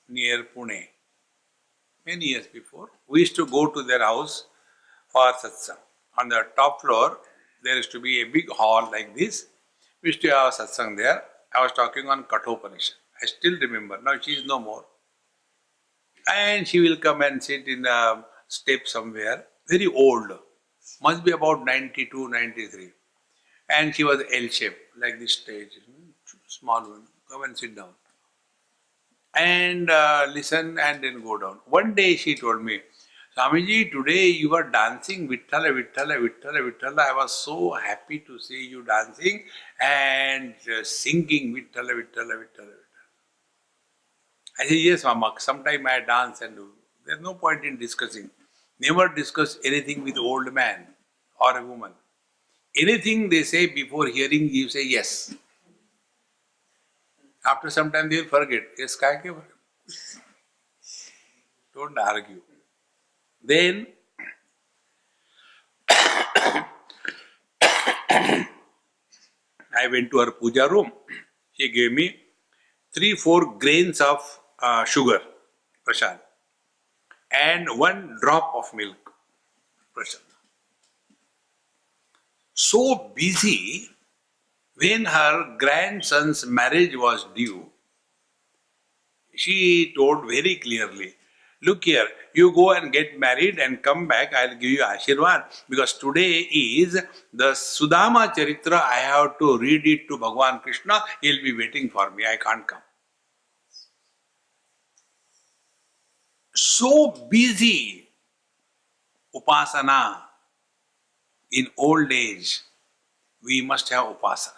near Pune, many years before. We used to go to their house for satsang. On the top floor, there used to be a big hall like this. We used to have satsang there. I was talking on Kathopanishad. I still remember. Now she is no more. And she will come and sit in a step somewhere, very old, must be about 92, 93. And she was L-shaped, like this stage, small one. Come and sit down. And listen and then go down. One day she told me, Swamiji, today you were dancing Vitthala, Vitthala, Vitthala, Vitthala. I was so happy to see you dancing and singing Vitthala, Vitthala, Vitthala, Vitthala. I said, yes, Mama, sometime I dance and do. There's no point in discussing. Never discuss anything with old man or a woman. Anything they say before hearing, you say yes. After some time they will forget. Yes, don't argue. Then I went to her puja room. She gave me 3-4 grains of sugar, Prashant, and 1 drop of milk, Prashant. So busy, when her grandson's marriage was due, she told very clearly, look here, you go and get married and come back, I'll give you Ashirwad. Because today is the Sudama Charitra, I have to read it to Bhagavan Krishna, he'll be waiting for me, I can't come. So busy, Upasana. In old age, we must have Upasana.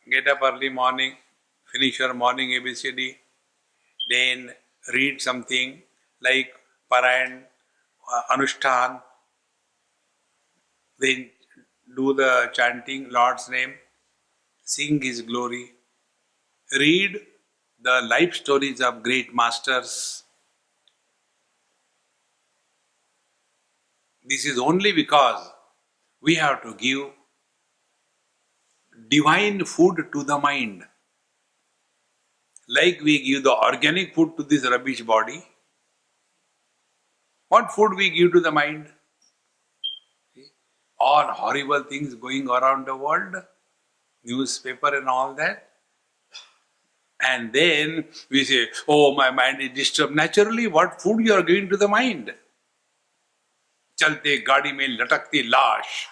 Get up early morning, finish your morning ABCD, then read something like Parayan, Anushtan, then do the chanting Lord's name, sing His glory, read the life stories of great masters. This is only because we have to give divine food to the mind. Like we give the organic food to this rubbish body, what food we give to the mind? All horrible things going around the world, newspaper and all that. And then we say, oh, my mind is disturbed. Naturally, what food you are giving to the mind? Chalte gaadi mein latakti lash.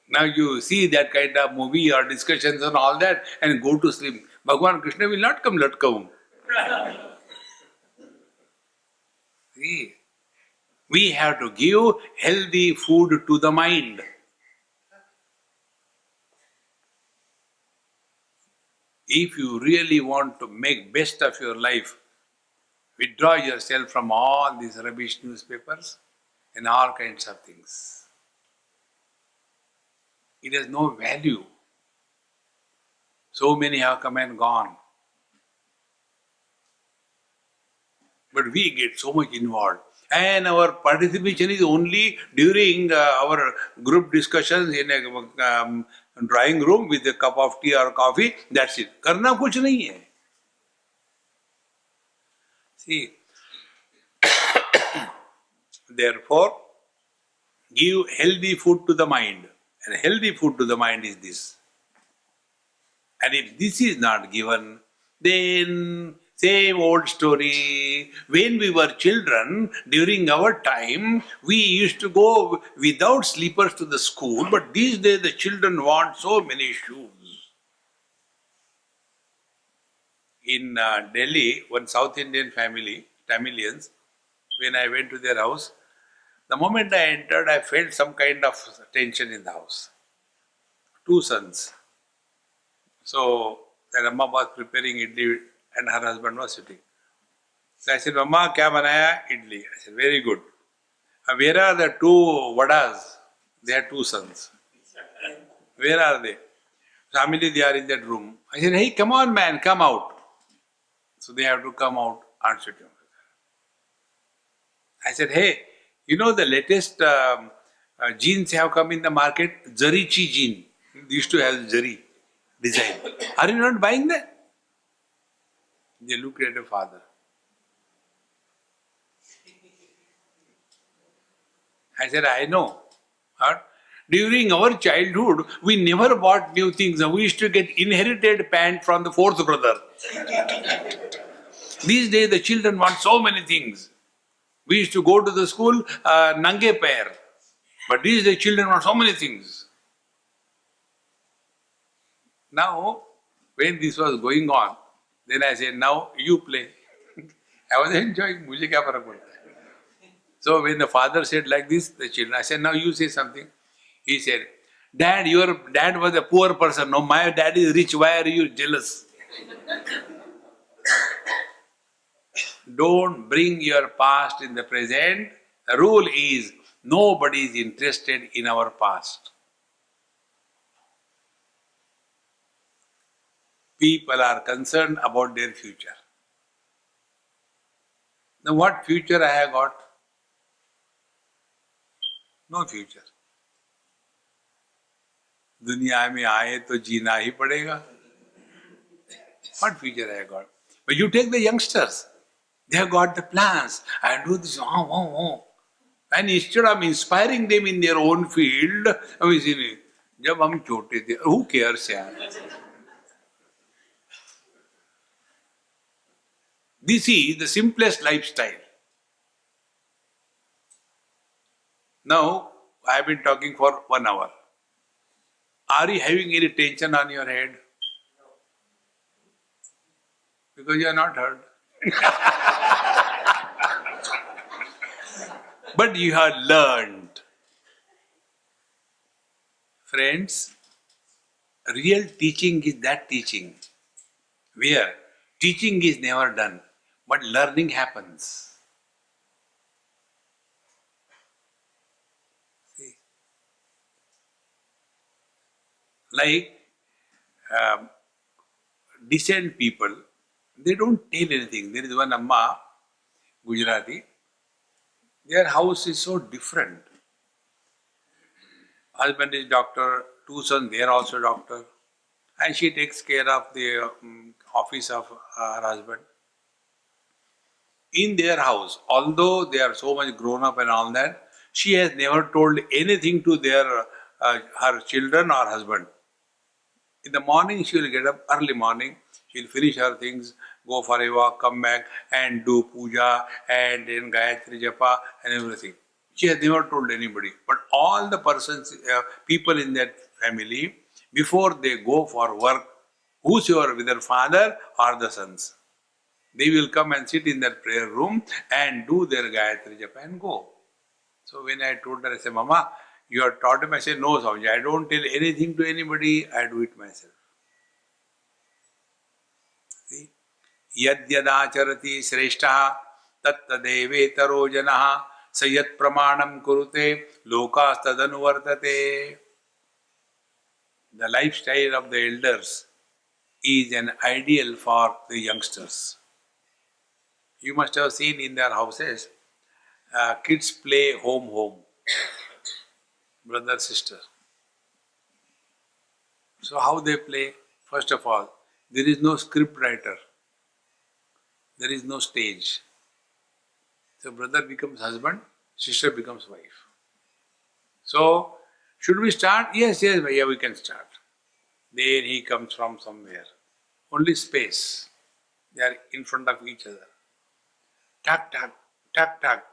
Now you see that kind of movie or discussions and all that and go to sleep. Bhagavan Krishna will not come latkaum. See, we have to give healthy food to the mind. If you really want to make best of your life, withdraw yourself from all these rubbish newspapers and all kinds of things. It has no value. So many have come and gone. But we get so much involved. And our participation is only during our group discussions in a drawing room with a cup of tea or coffee. That's it. Karna kuch nahi hai. See, therefore, give healthy food to the mind. And healthy food to the mind is this. And if this is not given, then same old story. When we were children, during our time, we used to go without slippers to the school, but these days the children want so many shoes. In Delhi, one South Indian family, Tamilians, when I went to their house, the moment I entered, I felt some kind of tension in the house. 2 sons. So, their Amma was preparing idli and her husband was sitting. So I said, Mama, kya banaya? Idli. I said, very good. Where are the 2 vadas? They had 2 sons. Where are they? Family, they are in that room. I said, hey, come on man, come out. So they have to come out and sit down. I said, hey, you know the latest jeans have come in the market? Zarichi jean. They used to have zari design. Are you not buying that? They looked at the father. I said, I know. During our childhood, we never bought new things. We used to get inherited pant from the 4th brother. These days, the children want so many things. We used to go to the school, nange pair. But these days, children want so many things. Now, when this was going on, then I said, now you play. I was enjoying, mujhe kya farak padta hai. So when the father said like this, the children, I said, now you say something. He said, Dad, your dad was a poor person. No, my dad is rich. Why are you jealous? Don't bring your past in the present. The rule is, nobody is interested in our past. People are concerned about their future. Now what future I have got? No future. दुनिया में आए तो जीना ही पड़ेगा. What future I got? But you take the youngsters. They have got the plans. I do this. And instead of inspiring them in their own field, जब हम छोटे थे, who cares यार? This is the simplest lifestyle. Now, I have been talking for 1 hour. Are you having any tension on your head? Because you are not heard. But you have learned. Friends, real teaching is that teaching where teaching is never done, but learning happens. See? Like decent people, they don't tell anything. There is one Amma, Gujarati, their house is so different. Husband is doctor, 2 sons, they are also doctor. And she takes care of the office of her husband. In their house, although they are so much grown up and all that, she has never told anything to her children or husband. In the morning, she will get up early morning, she will finish her things, go for a walk, come back and do puja and then Gayatri Japa and everything. She has never told anybody. But all the people in that family, before they go for work, whosoever, whether father or the sons, they will come and sit in their prayer room and do their Gayatri Japa and go. So when I told her, I said, Mama, you have taught him. I said, no, Swami, I don't tell anything to anybody, I do it myself. See? Yad yadacharati shreshtaha tattadevetaro janaha sayat pramanam kurute lokastadanuvartate. The lifestyle of the elders is an ideal for the youngsters. You must have seen in their houses, kids play home, brother, sister. So how they play? First of all, there is no script writer. There is no stage. So brother becomes husband, sister becomes wife. So, should we start? Yes, yeah, we can start. Then he comes from somewhere. Only space. They are in front of each other. Tap, tap, tap, tap.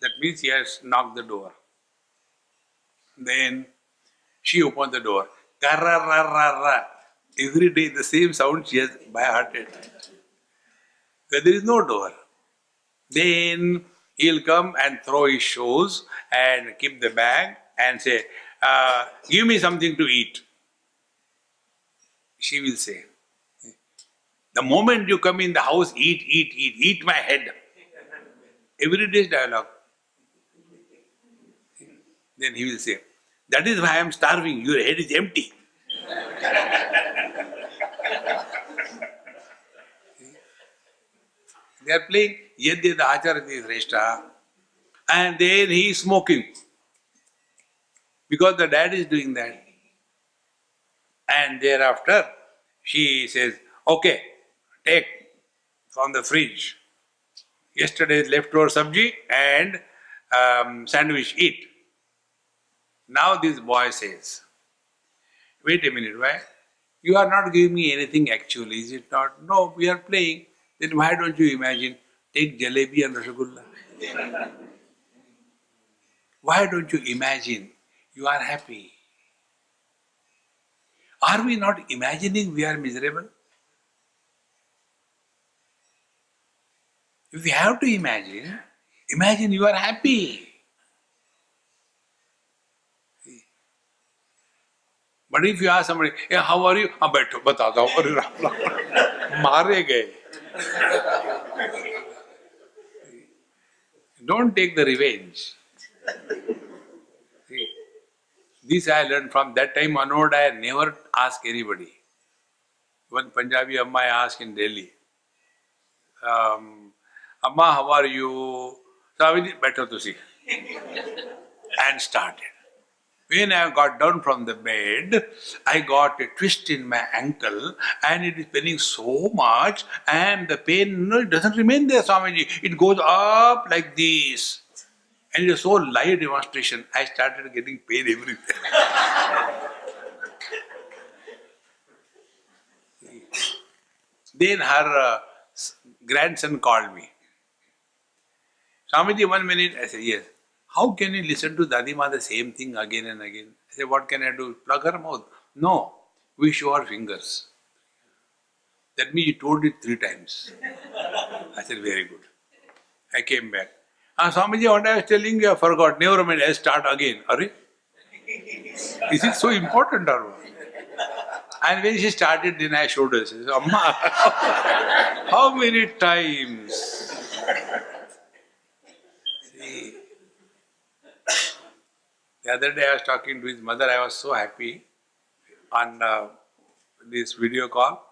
That means he has knocked the door. Then she opened the door. Karra. Every day the same sound she has by hearted. There is no door. Then he'll come and throw his shoes and keep the bag and say, give me something to eat. She will say, the moment you come in the house, eat my head. Every day's dialogue. Then he will say, that is why I am starving, your head is empty. They are playing Yadyad Acharati Sreshta, and then he is smoking. Because the dad is doing that. And thereafter, she says, okay, take from the fridge yesterday's leftover sabji and sandwich, eat. Now this boy says, wait a minute, why? You are not giving me anything actually, is it not? No, we are playing. Then why don't you imagine, take jalebi and rasgulla? Why don't you imagine you are happy? Are we not imagining we are miserable? If we have to imagine you are happy. But if you ask somebody, hey, how are you? Baitho, batata hu. Mare gaye. Don't take the revenge. See, this I learned from that time onward. I never ask anybody. One Punjabi Amma I asked in Delhi, Amma, how are you? Swamiji, baitho tusi. And started. When I got down from the bed, I got a twist in my ankle and it is paining so much, and the pain, no, it doesn't remain there, Swamiji. It goes up like this. And it was so live demonstration, I started getting pain everywhere. Then her grandson called me. Swamiji, 1 minute. I said, yes. How can you listen to Dadima the same thing again and again? I said, what can I do? Plug her mouth? No. We show our fingers. That means you told it 3 times. I said, very good. I came back. Swamiji, what I was telling you, I forgot. Never mind, I'll start again. Are is it so important or what? And when she started, then I showed her. She said, Amma, how many times? See, the other day I was talking to his mother. I was so happy on this video call.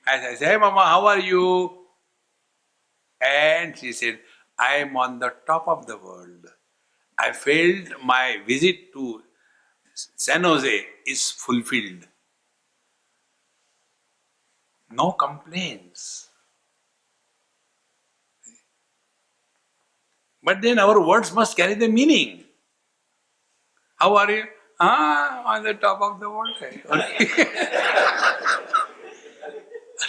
I said, hey Mama, how are you? And she said, I am on the top of the world. I felt my visit to San Jose is fulfilled. No complaints. But then our words must carry the meaning. How are you? On the top of the world.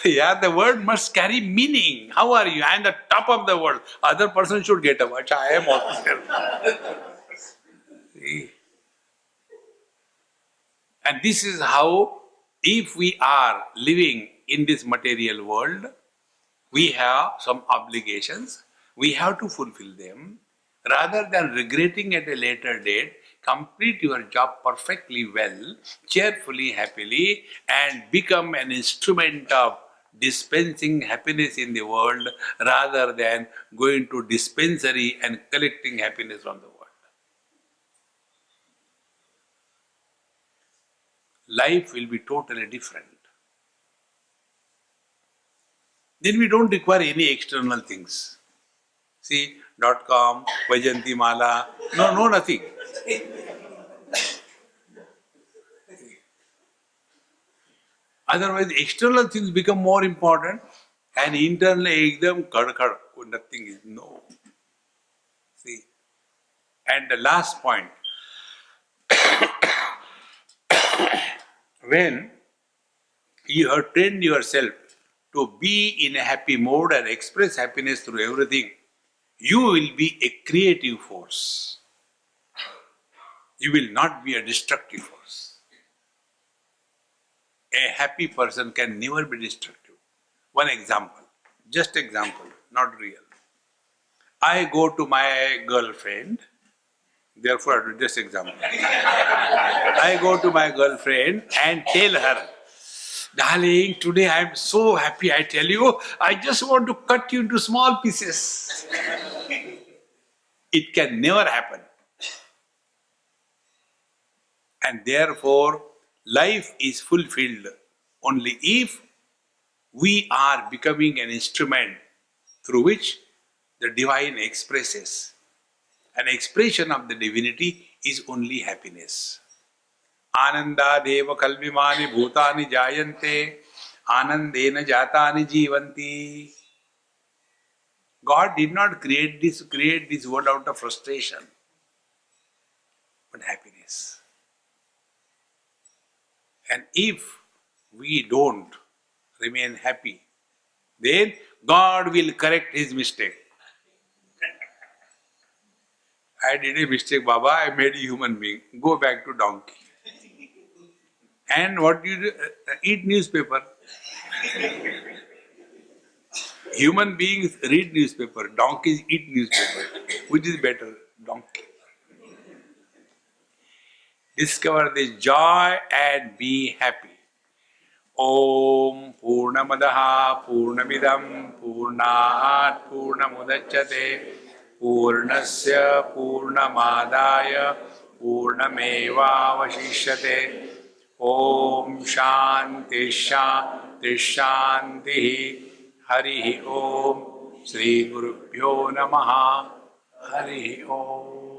Yeah, the word must carry meaning. How are you? I am the top of the world. Other person should get up. Acha, I am also there. See? And this is how, if we are living in this material world, we have some obligations, we have to fulfill them. Rather than regretting at a later date, complete your job perfectly well, cheerfully, happily, and become an instrument of dispensing happiness in the world rather than going to dispensary and collecting happiness from the world. Life will be totally different. Then we don't require any external things. See, .com, Vajanti Mala, no, nothing. Otherwise, external things become more important, and internally, nothing is no. See, and the last point, when you have trained yourself to be in a happy mode and express happiness through everything, you will be a creative force. You will not be a destructive force. A happy person can never be destructive. One example, just example, not real. I go to my girlfriend, therefore I do just example. I go to my girlfriend and tell her, darling, today I am so happy, I tell you, I just want to cut you into small pieces. It can never happen. And therefore, life is fulfilled only if we are becoming an instrument through which the divine expresses. An expression of the divinity is only happiness. Ananda deva kalvimani bhutani jayante anandena jatani jivanti. God did not create this world out of frustration, but happiness. And if we don't remain happy, then God will correct his mistake. I did a mistake, Baba, I made a human being. Go back to donkey. And what do you do? Eat newspaper. Human beings read newspaper, donkeys eat newspaper. Which is better? Donkey. Discover this joy and be happy. Om Purnamadaha Purnamidam Purnat Purnamudachyate Purnasya Purnamadaya Purnamevavashishyate. Om Shanti Shanti Shanti. Hari Om. Sri Gurubhyo Namaha. Hari Om.